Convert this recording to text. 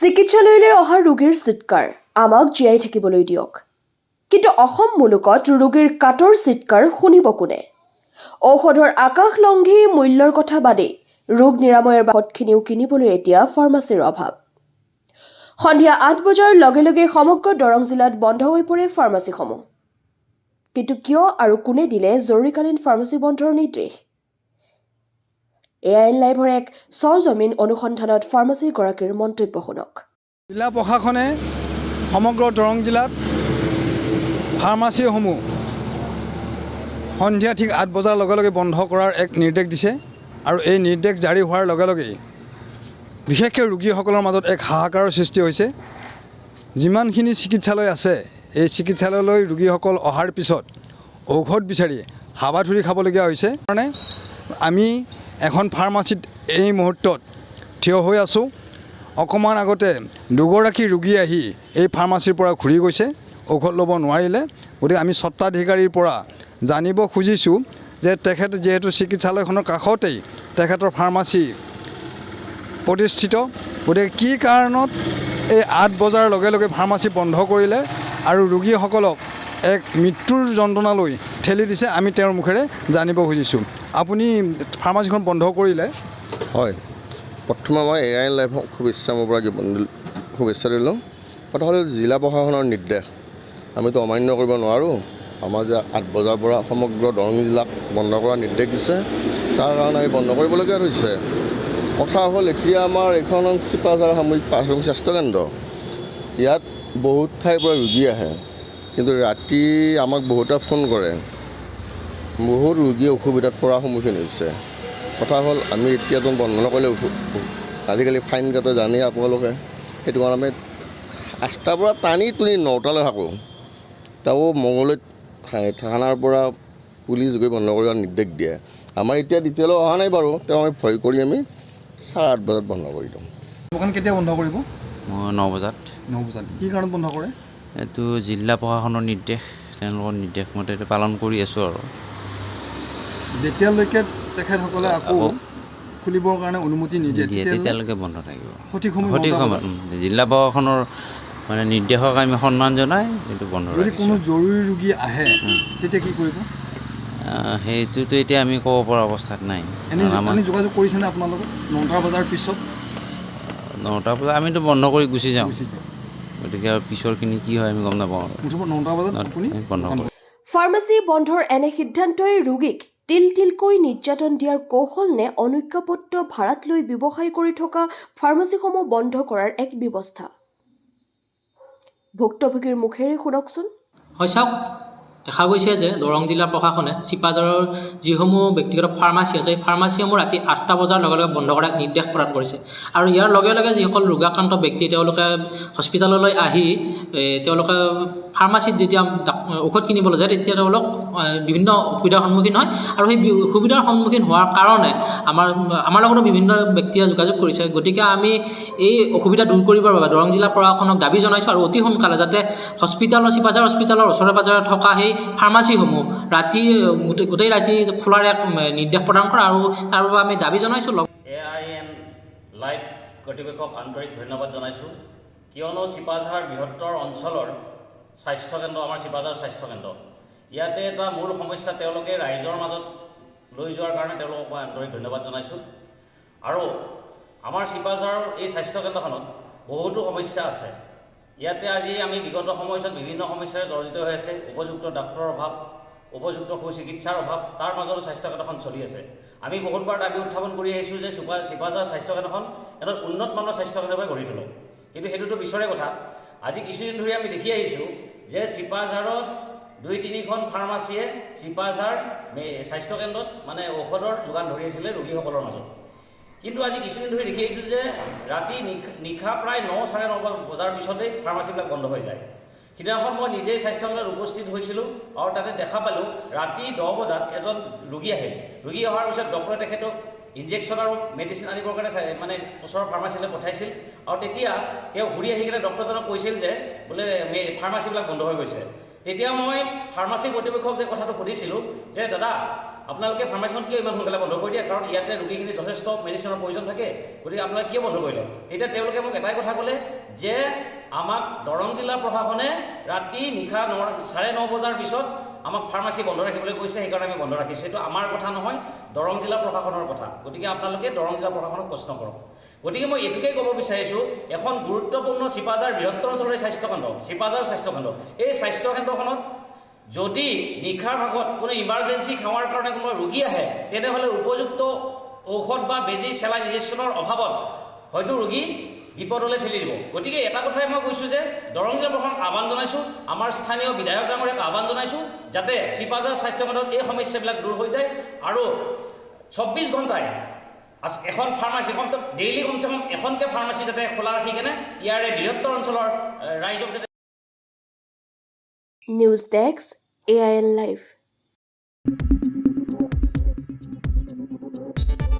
চিকিৎসালয়লৈ অহা ৰোগীৰ চিৎকাৰ আমাক জীয়াই থাকিবলৈ দিয়ক। কিন্তু অসম মুলুকত ৰোগীৰ কাটৰ চিৎকাৰ শুনিব কোনে? ঔষধৰ আকাশ লংঘি মূল্যৰ কথা বাদেই ৰোগ নিৰাময়ৰ বাবদখিনিও কিনিবলৈ এতিয়া ফাৰ্মাচীৰ অভাৱ। সন্ধিয়া ৮ বজাৰ লগে লগে সমগ্ৰ দৰং জিলাত বন্ধ হৈ পৰে ফাৰ্মাচীসমূহ। কিন্তু কিয় আৰু কোনে দিলে জৰুৰীকালীন ফাৰ্মাচী বন্ধৰ নিৰ্দেশ? AIN লাইভৰ এক সৰজমিন অনুসন্ধানত ফাৰ্মাচীগৰাকীৰ মন্তব্য শুনক। জিলা প্ৰশাসনে সমগ্ৰ দৰং জিলাত ফাৰ্মাচীসমূহ সন্ধিয়া ঠিক ৮ বজাৰ লগে লগে বন্ধ কৰাৰ এক নিৰ্দেশ দিছে আৰু এই নিৰ্দেশ জাৰি হোৱাৰ লগে লগেই বিশেষকৈ ৰোগীসকলৰ মাজত এক হাহাকাৰৰ সৃষ্টি হৈছে। যিমানখিনি চিকিৎসালয় আছে এই চিকিৎসালয়লৈ ৰোগীসকল অহাৰ পিছত ঔষধ বিচাৰি হাবাথুৰি খাবলগীয়া হৈছে। কাৰণে আমি এখন ফাৰ্মাচীত এই মুহূৰ্তত থিয় হৈ আছোঁ। অকণমান আগতে দুগৰাকী ৰোগী আহি এই ফাৰ্মাচীৰ পৰা ঘূৰি গৈছে, ঔষধ ল'ব নোৱাৰিলে। গতিকে আমি স্বত্বাধিকাৰীৰ পৰা জানিব খুজিছোঁ যে তেখেত যিহেতু চিকিৎসালয়খনৰ কাষতেই তেখেতৰ ফাৰ্মাচী প্ৰতিষ্ঠিত, গতিকে কি কাৰণত এই ৮ বজাৰ লগে লগে ফাৰ্মাচী বন্ধ কৰিলে আৰু ৰোগীসকলক এক মৃত্যুৰ যন্ত্ৰণালৈ ঠেলি দিছে, আমি তেওঁৰ মুখেৰে জানিব খুজিছোঁ। আপুনি ফাৰ্মাচীখন বন্ধ কৰিলে? হয়, প্ৰথমে মই AIN লাইভক শুভেচ্ছা মোৰ পৰা শুভেচ্ছা দিলোঁ। কথা হ'ল জিলা প্ৰশাসনৰ নিৰ্দেশ আমিতো অমান্য কৰিব নোৱাৰোঁ। আমাৰ যে ৮ বজাৰ পৰা সমগ্ৰ দৰং জিলাক বন্ধ কৰাৰ নিৰ্দেশ দিছে, তাৰ কাৰণে আমি বন্ধ কৰিবলগীয়া হৈছে। কথা হ'ল এতিয়া আমাৰ এইখন চিপাঝাৰ সামূহিক প্ৰাথমিক স্বাস্থ্যকেন্দ্ৰ, ইয়াত বহুত ঠাইৰ পৰা ৰোগী আহে, কিন্তু ৰাতি আমাক বহুতে ফোন কৰে, বহুত ৰোগী অসুবিধাত পৰাৰ সন্মুখীন হৈছে। কথা হ'ল আমি এতিয়াতো বন্ধ নকৰিলে আজিকালি ফাইন কাটে জানেই আপোনালোকে, সেইটো কাৰণে আমি ৮টাৰ পৰা টানি টুনি 9টালৈ থাকোঁ। তাও মঙলদৈত থানাৰ পৰা পুলিচ গৈ বন্ধ কৰাৰ নিৰ্দেশ দিয়ে। আমাৰ এতিয়া ডিটেইলত অহা নাই বাৰু, তেওঁ আমি ভয় কৰি আমি 8:30 বজাত বন্ধ কৰি দিওঁ। দোকান কেতিয়া বন্ধ কৰিব? 9 বজাত। 9 বজাত। কি কাৰণত বন্ধ কৰে? এইটো জিলা প্ৰশাসনৰ নিৰ্দেশ, তেওঁলোকৰ নিৰ্দেশ মতে এইটো পালন কৰি আছোঁ আৰু যেতিয়ালৈকে তেখেতসকলে আকৌ খুলিবৰ কাৰণে অনুমতি নিদিয়ে তেতিয়ালৈকে বন্ধ থাকিব। সঠিক সময় জিলা প্ৰশাসনৰ মানে নিৰ্দেশক আমি সন্মান জনাই এইটো বন্ধ ৰাখিছোঁ। যদি কোনো জৰুৰী ৰোগী আহে তেতিয়া কি কৰিব? সেইটোতো এতিয়া আমি ক'ব পৰা অৱস্থাত নাই। এনেই যোগাযোগ কৰিছেনে আপোনালোকক 9টা বজাৰ পিছত? 9টা বজাত আমিতো বন্ধ কৰি গুচি যাওঁ, গতিকে আৰু পিছৰখিনি কি হয় আমি গম নাপাওঁ। 9টা বজাত আপুনি বন্ধ কৰোঁ। ফাৰ্মাচী বন্ধৰ এনে সিদ্ধান্তই ৰোগীক তিল তিলকৈ নিৰ্যাতন দিয়াৰ কৌশল নে অনুজ্ঞাপত্ৰ ভাড়াত লৈ ব্যৱসায় কৰি থকা ফাৰ্মাচীসমূহ বন্ধ কৰাৰ এক ব্যৱস্থা? ভুক্তভোগীৰ মুখেৰে শুনকচোন। হয়, চাওক, দেখা গৈছে যে দৰং জিলা প্ৰশাসনে চিপাঝাৰৰ যিসমূহ ব্যক্তিগত ফাৰ্মাচী আছে, এই ফাৰ্মাচীসমূহ ৰাতি 8টা বজাৰ লগে লগে বন্ধ কৰাৰ নিৰ্দেশ প্ৰদান কৰিছে। আৰু ইয়াৰ লগে লগে যিসকল ৰোগাক্ৰান্ত ব্যক্তি তেওঁলোকে হস্পিটেললৈ আহি তেওঁলোকে ফাৰ্মাচীত যেতিয়া ঔষধ কিনিবলৈ যায় তেতিয়া তেওঁলোক বিভিন্ন অসুবিধাৰ সন্মুখীন হয়। আৰু সেই অসুবিধাৰ সন্মুখীন হোৱাৰ কাৰণে আমাৰ লগতো বিভিন্ন ব্যক্তিয়ে যোগাযোগ কৰিছে। গতিকে আমি এই অসুবিধা দূৰ কৰিবৰ বাবে দৰং জিলা প্ৰশাসনক দাবী জনাইছোঁ আৰু অতি সোনকালে যাতে চিপাঝাৰ হস্পিটেলৰ ওচৰে পাজৰে থকা সেই ফাৰ্মাচীসমূহ গোটেই ৰাতি খোলাৰ এক নিৰ্দেশ প্ৰদান কৰা, আৰু তাৰ বাবে আমি দাবী জনাইছোঁ। AIN লাইভ কৰ্তৃপক্ষক আন্তৰিক ধন্যবাদ জনাইছোঁ, কিয়নো চিপাঝাৰ বৃহত্তৰ অঞ্চলৰ স্বাস্থ্যকেন্দ্ৰ আমাৰ চিপাঝাৰ স্বাস্থ্যকেন্দ্ৰ, ইয়াতে এটা মূল সমস্যা তেওঁলোকে ৰাইজৰ মাজত লৈ যোৱাৰ কাৰণে তেওঁলোকক মই আন্তৰিক ধন্যবাদ জনাইছোঁ। আৰু আমাৰ চিপাঝাৰৰ এই স্বাস্থ্যকেন্দ্ৰখনত বহুতো সমস্যা আছে। ইয়াতে আজি আমি বিগত সময়ছোৱাত বিভিন্ন সমস্যাৰে জৰ্জৰিত হৈ আছে। উপযুক্ত ডাক্তৰৰ অভাৱ, উপযুক্ত সুচিকিৎসাৰ অভাৱ, তাৰ মাজতো স্বাস্থ্যকেন্দ্ৰখন চলি আছে। আমি বহুতবাৰ দাবী উত্থাপন কৰি আহিছোঁ যে চিপাঝাৰ স্বাস্থ্যকেন্দ্ৰখন এটা উন্নত মানৰ স্বাস্থ্যকেন্দ্ৰলৈ গঢ়ি তোলক, কিন্তু সেইটোতো পিছৰে কথা। আজি কিছুদিন ধৰি আমি দেখি আহিছোঁ যে চিপাঝাৰত 2-3খন ফাৰ্মাচীয়ে চিপাঝাৰ স্বাস্থ্যকেন্দ্ৰত মানে ঔষধৰ যোগান ধৰি আছিলে ৰোগীসকলৰ মাজত। কিন্তু আজি কিছুদিন ধৰি দেখি আহিছোঁ যে ৰাতি নিশা প্ৰায় 9-9:30 বজাৰ পিছতেই ফাৰ্মাচীবিলাক বন্ধ হৈ যায়। সিদিনাখন মই নিজেই স্বাস্থ্যকেন্দ্ৰত উপস্থিত হৈছিলোঁ আৰু তাতে দেখা পালোঁ ৰাতি 10 বজাত এজন ৰোগী আহিল। ৰোগী অহাৰ পিছত ডক্টৰে তেখেতক ইনজেকশ্যন আৰু মেডিচিন আনিবৰ কাৰণে মানে ওচৰৰ ফাৰ্মাচীলৈ পঠাইছিল। আৰু তেতিয়া তেওঁ ঘূৰি আহি কিনে ডক্টৰজনক কৈছিল যে বোলে ফাৰ্মাচীবিলাক বন্ধ হৈ গৈছে। তেতিয়া মই ফাৰ্মাচী কৰ্তৃপক্ষক যে কথাটো সুধিছিলোঁ যে দাদা আপোনালোকে ফাৰ্মাচীখন কিয় ইমান সোনকালে বন্ধ কৰি দিয়ে? কাৰণ ইয়াতে ৰোগীখিনি যথেষ্ট মেডিচিনৰ প্ৰয়োজন থাকে, গতিকে আপোনালোকে কিয় বন্ধ কৰিলে? তেতিয়া তেওঁলোকে মোক এটাই কথা ক'লে যে আমাক দৰং জিলা প্ৰশাসনে ৰাতি নিশা 9:30 বজাৰ পিছত আমাক ফাৰ্মাচী বন্ধ ৰাখিবলৈ কৈছে, সেইকাৰণে আমি বন্ধ ৰাখিছোঁ। এইটো আমাৰ কথা নহয়, দৰং জিলা প্ৰশাসনৰ কথা। গতিকে আপোনালোকে দৰং জিলা প্ৰশাসনক প্ৰশ্ন কৰক। গতিকে মই এইটোকেই ক'ব বিচাৰিছোঁ, এখন গুৰুত্বপূৰ্ণ চিপাঝাৰ বৃহত্তৰ অঞ্চলৰ স্বাস্থ্যকেন্দ্ৰ, চিপাঝাৰ স্বাস্থ্যকেন্দ্ৰ, এই স্বাস্থ্যকেন্দ্ৰখনত যদি নিশাৰ ভাগত কোনো ইমাৰ্জেঞ্চি সেৱাৰ কাৰণে কোনো ৰোগী আহে, তেনেহ'লে উপযুক্ত ঔষধ বা বেজী চেলাইন ইনজেকশ্যনৰ অভাৱত হয়তো ৰোগী বিপদলৈ ঠেলি দিব। গতিকে এটা কথাই মই কৈছোঁ যে দৰং জিলা প্ৰশাসনক আহ্বান জনাইছোঁ, আমাৰ স্থানীয় বিধায়ক ডাঙৰীয়াক আহ্বান জনাইছোঁ যাতে চিপাঝাৰ স্বাস্থ্যকেন্দ্ৰত এই সমস্যাবিলাক দূৰ হৈ যায় আৰু 24 ঘণ্টাই এখন ফাৰ্মাচী, ডেইলি কমচে কম এখনকৈ ফাৰ্মাচী যাতে খোলা ৰাখি কেনে ইয়াৰে বৃহত্তৰ অঞ্চলৰ ৰাইজক যাতে নিউজ ডেস্ক AIN লাইভ।